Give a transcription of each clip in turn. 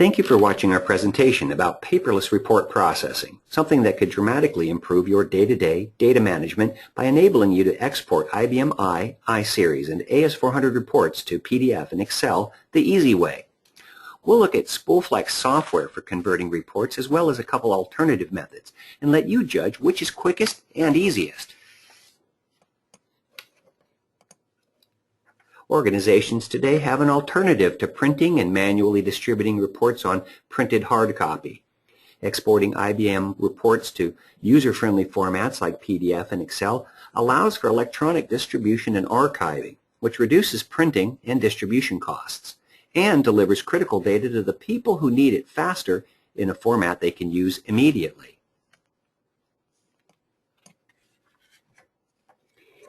Thank you for watching our presentation about paperless report processing, something that could dramatically improve your day-to-day data management by enabling you to export IBM I, I-Series, and AS400 reports to PDF and Excel the easy way. We'll look at SpoolFlex software for converting reports as well as a couple alternative methods and let you judge which is quickest and easiest. Organizations today have an alternative to printing and manually distributing reports on printed hard copy. Exporting IBM reports to user-friendly formats like PDF and Excel allows for electronic distribution and archiving, which reduces printing and distribution costs, and delivers critical data to the people who need it faster in a format they can use immediately.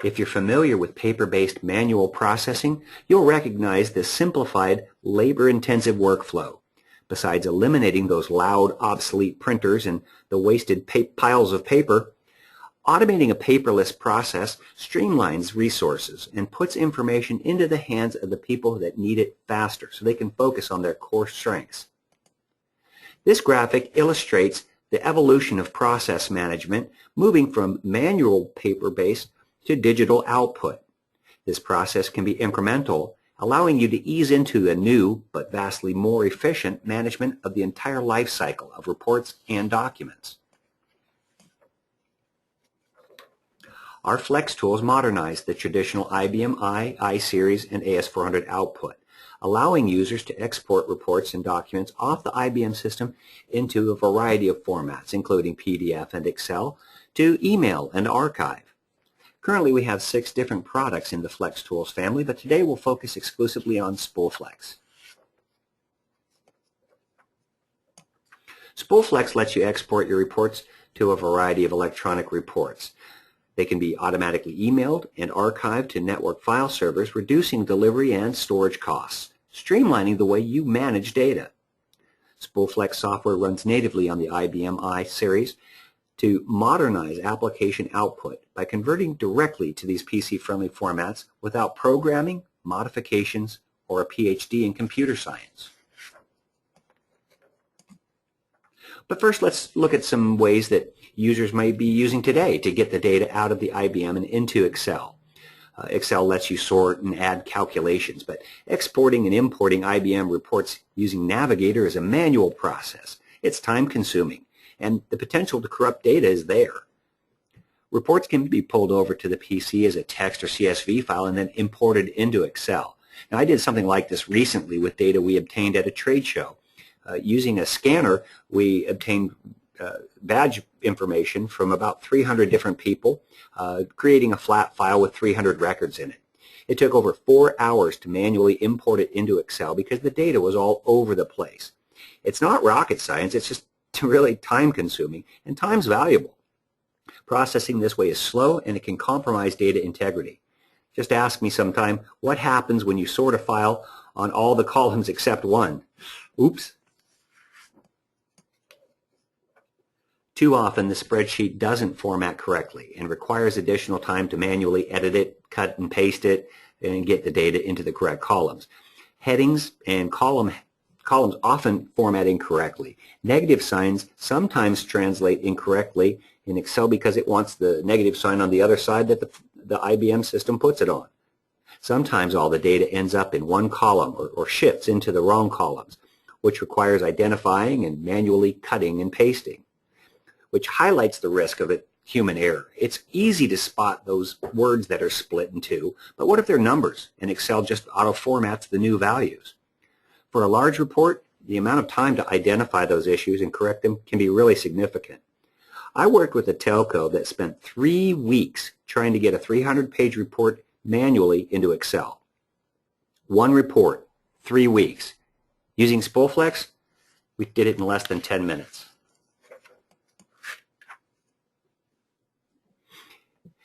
If you're familiar with paper-based manual processing, you'll recognize this simplified, labor-intensive workflow. Besides eliminating those loud, obsolete printers and the wasted piles of paper, automating a paperless process streamlines resources and puts information into the hands of the people that need it faster so they can focus on their core strengths. This graphic illustrates the evolution of process management, moving from manual paper-based to digital output. This process can be incremental, allowing you to ease into a new but vastly more efficient management of the entire life cycle of reports and documents. Our Flex tools modernize the traditional IBM I, I-Series, and AS400 output, allowing users to export reports and documents off the IBM system into a variety of formats, including PDF and Excel, to email and archive. Currently, we have 6 different products in the Flex Tools family, but today we'll focus exclusively on SpoolFlex. SpoolFlex lets you export your reports to a variety of electronic reports. They can be automatically emailed and archived to network file servers, reducing delivery and storage costs, streamlining the way you manage data. SpoolFlex software runs natively on the IBM I-Series to modernize application output by converting directly to these PC-friendly formats without programming, modifications, or a PhD in computer science. But first, let's look at some ways that users might be using today to get the data out of the IBM and into Excel. Excel lets you sort and add calculations, but exporting and importing IBM reports using Navigator is a manual process. It's time-consuming, and the potential to corrupt data is there. Reports can be pulled over to the PC as a text or CSV file and then imported into Excel. Now, I did something like this recently with data we obtained at a trade show. Using a scanner, we obtained badge information from about 300 different people, creating a flat file with 300 records in it. It took over 4 hours to manually import it into Excel because the data was all over the place. It's not rocket science, it's just really time-consuming, and time's valuable. Processing this way is slow, and it can compromise data integrity. Just ask me sometime, what happens when you sort a file on all the columns except one? Oops. Too often, the spreadsheet doesn't format correctly and requires additional time to manually edit it, cut and paste it, and get the data into the correct columns. Headings and columns often format incorrectly. Negative signs sometimes translate incorrectly in Excel because it wants the negative sign on the other side that the IBM system puts it on. Sometimes all the data ends up in one column or shifts into the wrong columns, which requires identifying and manually cutting and pasting, which highlights the risk of human error. It's easy to spot those words that are split in two, but what if they're numbers and Excel just auto-formats the new values? For a large report, the amount of time to identify those issues and correct them can be really significant. I worked with a telco that spent 3 weeks trying to get a 300-page report manually into Excel. One report, 3 weeks. Using SpoolFlex, we did it in less than 10 minutes.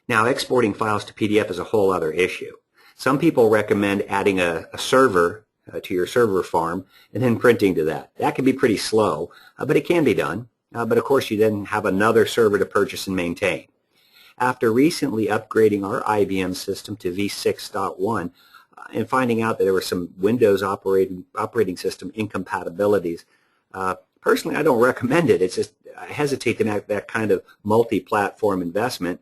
Now, exporting files to PDF is a whole other issue. Some people recommend adding a server to your server farm and then printing to that. That can be pretty slow, but it can be done. But of course, you then have another server to purchase and maintain. After recently upgrading our IBM system to v6.1 and finding out that there were some Windows operating system incompatibilities, Personally, I don't recommend it. It's just, I hesitate to make that kind of multi-platform investment.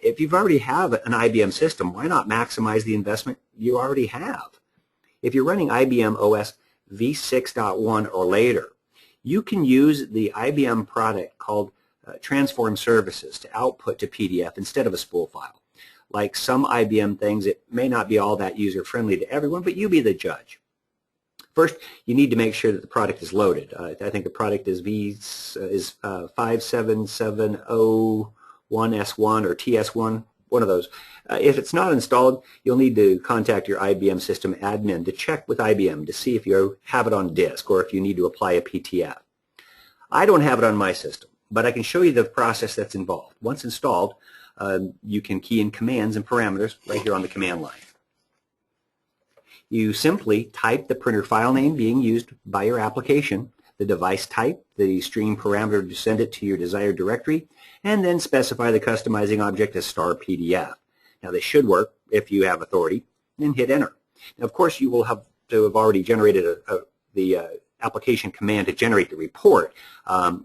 If you've already have an IBM system, why not maximize the investment you already have? If you're running IBM OS v6.1 or later, you can use the IBM product called Transform Services to output to PDF instead of a spool file. Like some IBM things, it may not be all that user-friendly to everyone, but you be the judge. First, you need to make sure that the product is loaded. I think the product is 57701S1 or TS1, one of those. If it's not installed, you'll need to contact your IBM system admin to check with IBM to see if you have it on disk or if you need to apply a PTF. I don't have it on my system, but I can show you the process that's involved. Once installed, you can key in commands and parameters right here on the command line. You simply type the printer file name being used by your application, the device type, the stream parameter to send it to your desired directory, and then specify the customizing object as .pdf. Now this should work if you have authority, and hit enter. Now of course you will have to have already generated the application command to generate the report.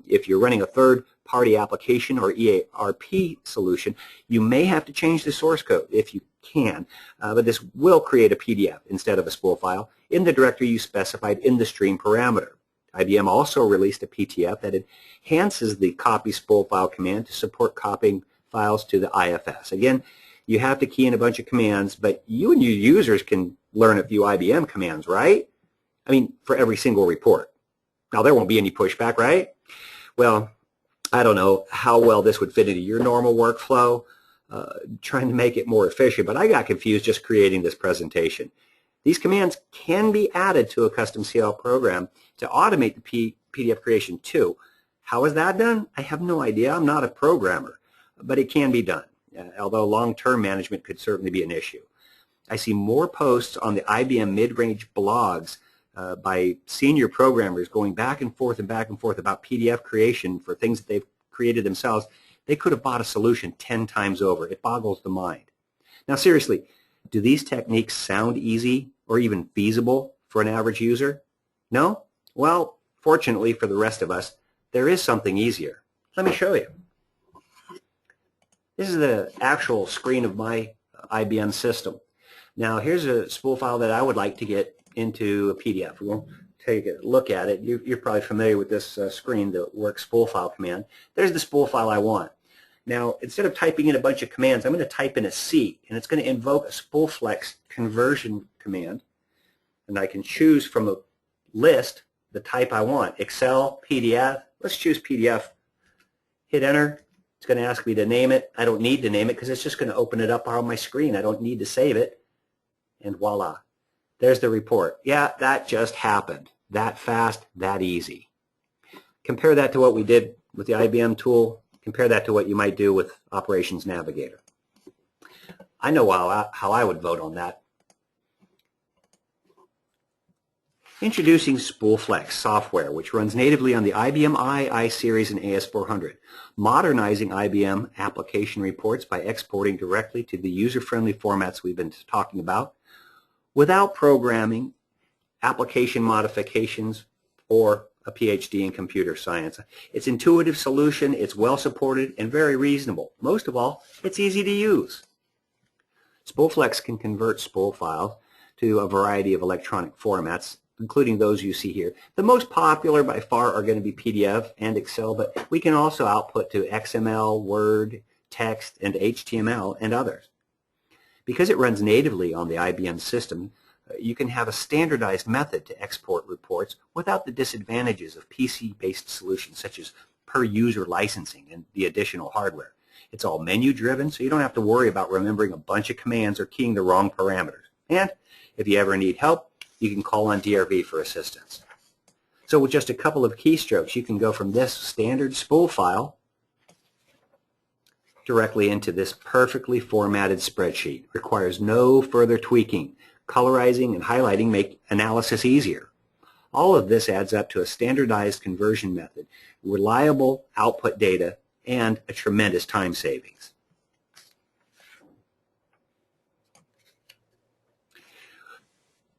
If you're running a third-party application or ERP solution, you may have to change the source code if you can, but this will create a PDF instead of a spool file in the directory you specified in the stream parameter. IBM also released a PTF that enhances the copy spool file command to support copying files to the IFS. Again, you have to key in a bunch of commands, but you and your users can learn a few IBM commands, right? I mean, for every single report. Now, there won't be any pushback, right? Well, I don't know how well this would fit into your normal workflow, trying to make it more efficient, but I got confused just creating this presentation. These commands can be added to a custom CL program to automate the PDF creation too. How is that done? I have no idea. I'm not a programmer, but it can be done, although long-term management could certainly be an issue. I see more posts on the IBM mid-range blogs by senior programmers going back and forth about PDF creation for things that they've created themselves. They could have bought a solution 10 times over. It boggles the mind. Now seriously, do these techniques sound easy or even feasible for an average user? No? Well, fortunately for the rest of us, there is something easier. Let me show you. This is the actual screen of my IBM system. Now here's a spool file that I would like to get into a PDF. We'll take a look at it. You're probably familiar with this screen, the work spool file command. There's the spool file I want. Now, instead of typing in a bunch of commands, I'm going to type in a C, and it's going to invoke a SpoolFlex conversion command, and I can choose from a list the type I want. Excel, PDF. Let's choose PDF. Hit enter. It's going to ask me to name it. I don't need to name it because it's just going to open it up on my screen. I don't need to save it. And voila. There's the report. Yeah, that just happened. That fast, that easy. Compare that to what we did with the IBM tool. Compare that to what you might do with Operations Navigator. I know how I would vote on that. Introducing SpoolFlex software, which runs natively on the IBM I series and AS400, modernizing IBM application reports by exporting directly to the user-friendly formats we've been talking about, without programming, application modifications, or a PhD in computer science. It's an intuitive solution, it's well supported, and very reasonable. Most of all, it's easy to use. SpoolFlex can convert spool files to a variety of electronic formats, including those you see here. The most popular by far are going to be PDF and Excel, but we can also output to XML, Word, text, and HTML, and others. Because it runs natively on the IBM system, you can have a standardized method to export reports without the disadvantages of PC-based solutions such as per-user licensing and the additional hardware. It's all menu-driven, so you don't have to worry about remembering a bunch of commands or keying the wrong parameters. And if you ever need help, you can call on DRV for assistance. So with just a couple of keystrokes, you can go from this standard spool file directly into this perfectly formatted spreadsheet. It requires no further tweaking. Colorizing and highlighting make analysis easier. All of this adds up to a standardized conversion method, reliable output data, and a tremendous time savings.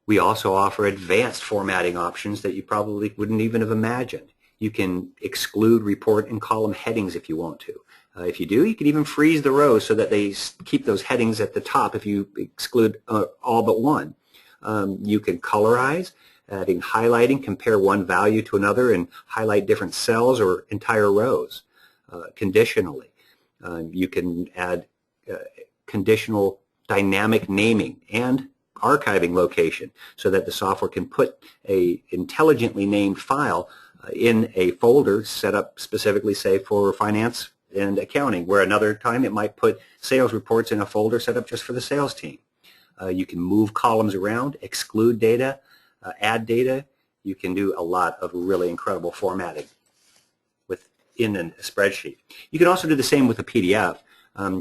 We also offer advanced formatting options that you probably wouldn't even have imagined. You can exclude report and column headings if you want to. If you do, you can even freeze the rows so that they keep those headings at the top if you exclude all but one. You can colorize, adding highlighting, compare one value to another, and highlight different cells or entire rows conditionally. You can add conditional dynamic naming and archiving location so that the software can put a intelligently named file in a folder set up specifically, say, for finance and accounting, where another time it might put sales reports in a folder set up just for the sales team. You can move columns around, exclude data, add data. You can do a lot of really incredible formatting within a spreadsheet. You can also do the same with a PDF,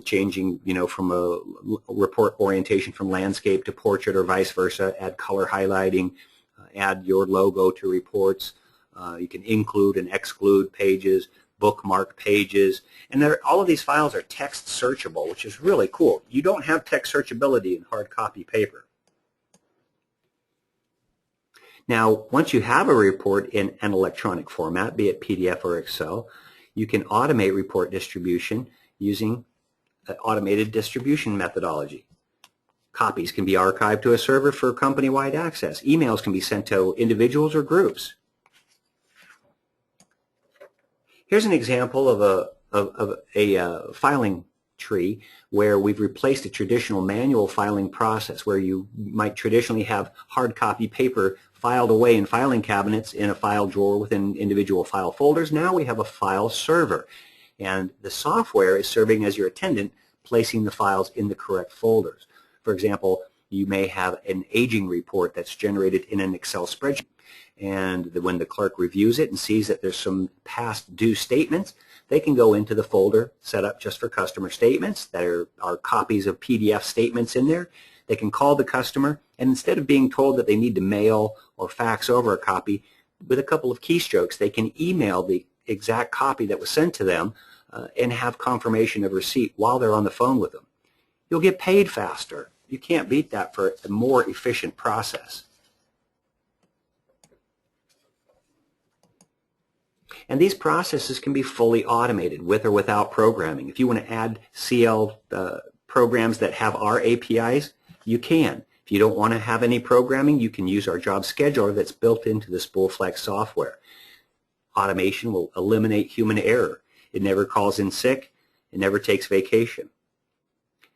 changing, from a report orientation from landscape to portrait or vice versa, add color highlighting, add your logo to reports. You can include and exclude pages, bookmark pages, and all of these files are text searchable, which is really cool. You don't have text searchability in hard copy paper. Now, once you have a report in an electronic format, be it PDF or Excel, you can automate report distribution using automated distribution methodology. Copies can be archived to a server for company-wide access. Emails can be sent to individuals or groups. Here's an example of a filing tree where we've replaced a traditional manual filing process where you might traditionally have hard copy paper filed away in filing cabinets in a file drawer within individual file folders. Now we have a file server, and the software is serving as your attendant, placing the files in the correct folders. For example, you may have an aging report that's generated in an Excel spreadsheet, and when the clerk reviews it and sees that there's some past due statements, they can go into the folder set up just for customer statements. There are copies of PDF statements in there. They can call the customer, and instead of being told that they need to mail or fax over a copy, with a couple of keystrokes, they can email the exact copy that was sent to them and have confirmation of receipt while they're on the phone with them. You'll get paid faster. You can't beat that for a more efficient process. And these processes can be fully automated with or without programming. If you want to add CL programs that have our APIs, you can. If you don't want to have any programming, you can use our job scheduler that's built into the SpoolFlex software. Automation will eliminate human error. It never calls in sick. It never takes vacation.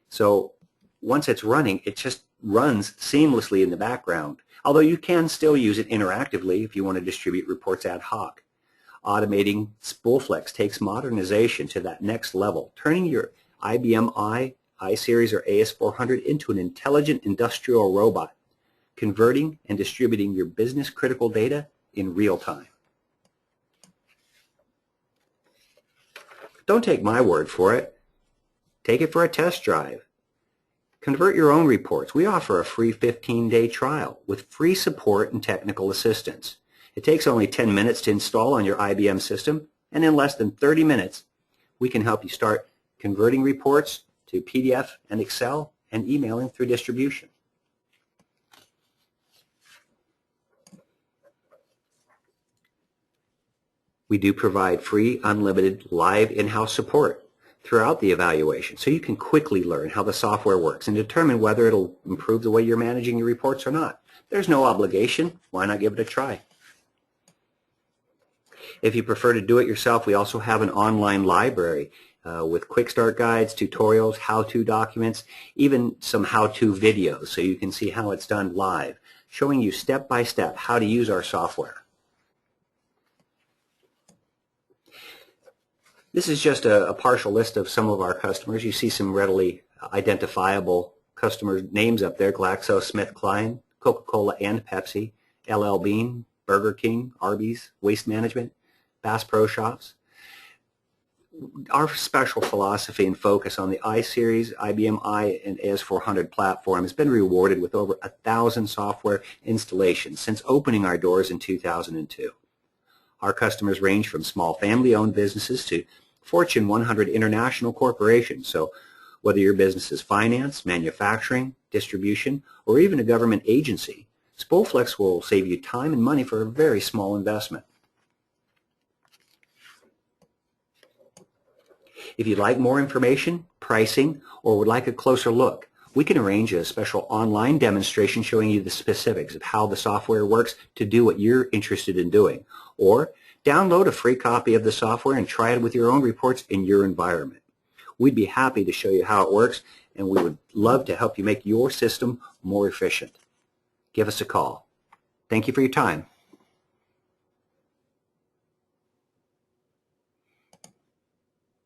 So once it's running, it just runs seamlessly in the background, although you can still use it interactively if you want to distribute reports ad hoc. Automating SpoolFlex takes modernization to that next level, turning your IBM I-Series or AS400 into an intelligent industrial robot, converting and distributing your business-critical data in real time. Don't take my word for it. Take it for a test drive. Convert your own reports. We offer a free 15-day trial with free support and technical assistance. It takes only 10 minutes to install on your IBM system, and in less than 30 minutes, we can help you start converting reports to PDF and Excel and emailing through distribution. We do provide free, unlimited, live in-house support throughout the evaluation, so you can quickly learn how the software works and determine whether it'll improve the way you're managing your reports or not. There's no obligation. Why not give it a try? If you prefer to do it yourself, we also have an online library with quick start guides, tutorials, how-to documents, even some how-to videos so you can see how it's done live, showing you step-by-step how to use our software. This is just a partial list of some of our customers. You see some readily identifiable customer names up there: GlaxoSmithKline, Coca-Cola and Pepsi, LL Bean, Burger King, Arby's, Waste Management, Bass Pro Shops. Our special philosophy and focus on the I-Series, IBM I, and AS400 platform has been rewarded with over 1,000 software installations since opening our doors in 2002. Our customers range from small family-owned businesses to Fortune 100 international corporations. So whether your business is finance, manufacturing, distribution, or even a government agency, SpoolFlex will save you time and money for a very small investment. If you'd like more information, pricing, or would like a closer look, we can arrange a special online demonstration showing you the specifics of how the software works to do what you're interested in doing. Or download a free copy of the software and try it with your own reports in your environment. We'd be happy to show you how it works, and we would love to help you make your system more efficient. Give us a call. Thank you for your time.